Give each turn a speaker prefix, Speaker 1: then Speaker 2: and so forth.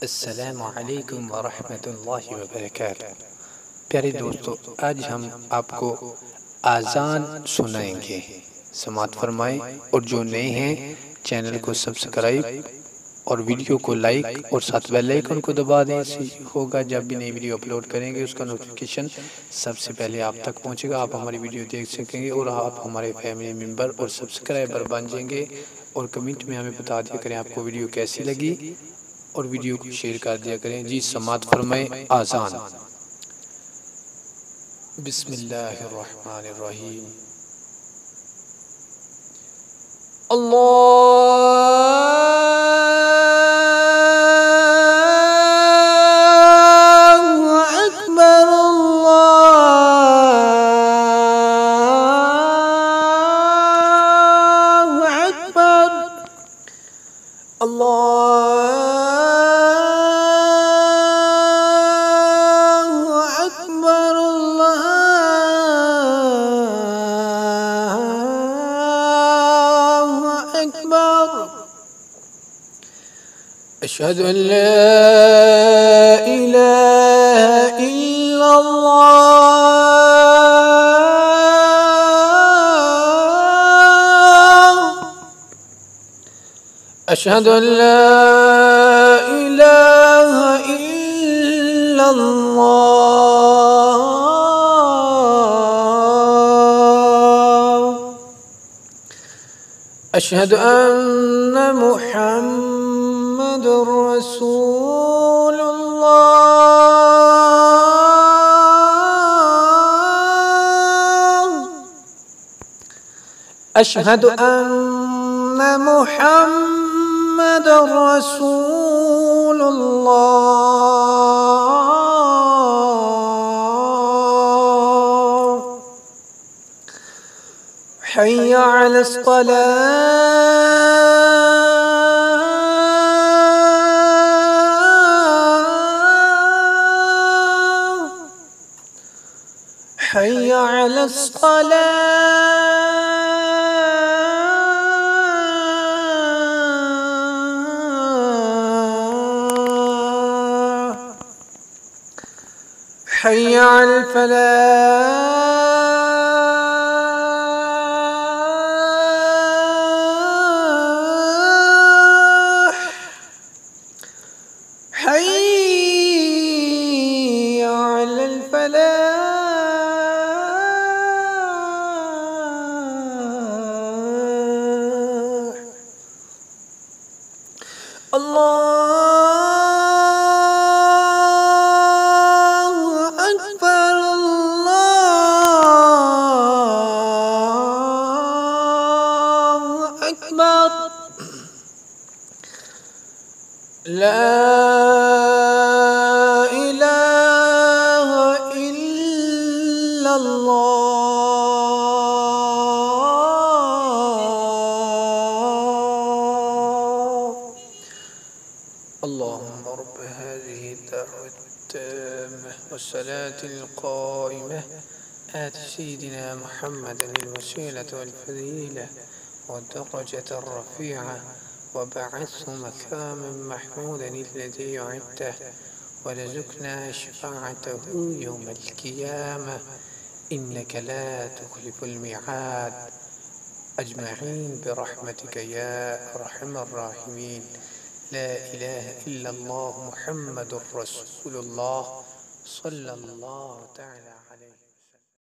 Speaker 1: अस्सलामु अलैकुम वरहमतुल्लाहि वबरकातुहू। प्यारे दोस्तों, आज हम आपको आज़ान सुनाएंगे। समात फरमाएं और जो नए हैं चैनल को सब्सक्राइब और वीडियो को लाइक और साथ बेल आइकन को दबा दें। इससे होगा जब भी नई वीडियो अपलोड करेंगे उसका नोटिफिकेशन सबसे पहले आप तक पहुंचेगा। आप हमारी वीडियो देख सकेंगे और आप हमारे फैमिली मेम्बर और सब्सक्राइबर बन जाएंगे। और कमेंट में हमें बता दिया करें आपको वीडियो कैसी लगी और वीडियो को शेयर कर दिया करें। जी समात फरमाएं आज़ान। बिस्मिल्लाहिर्रहमानिर्रहीम। अल्लाहु अकबर, अल्लाहु अकबर, अल्लाहु अकबर, अल्लाहु अकबर। अशहदु अन ला इलाहा इल्लल्लाह, अशहदु अन ला इलाहा इल्लल्लाह, अशहदु अन्न मुहम्मदुर रसूलुल्लाह, अशहदु अन्न मुहम्मदुर रसूलुल्लाह। हय्य अलस सलाह, हय्य अलस सलाह, हय्य अलल फलाह, हय्य अलल फलाह। अल्लाहु अकबर, अल्लाहु अकबर। ला इलाहा इल्लल्लाह। अल्लाहुम्मा रब्ब हाज़िहि दाअवत ताम्मह वस्सलातिल क़ाइमह आति सय्यिदिना मुहम्मदिल वसीलata वल फ़ज़ीला वद्दरजतर रफ़ीअह वबअथहु मक़ामन महमूदन अल्लज़ी वअदतह वरज़ुक़ना शफ़ाअतहु यौमल क़ियामह इन्नका ला तुख़्लिफ़ुल मिआद। अजमईन बिरहमतिका या अरहमर राहिमीन। ला इलाहा इल्लल्लाह मुहम्मदुर रसूलुल्लाह सल्लल्लाहु तआला अलैहि।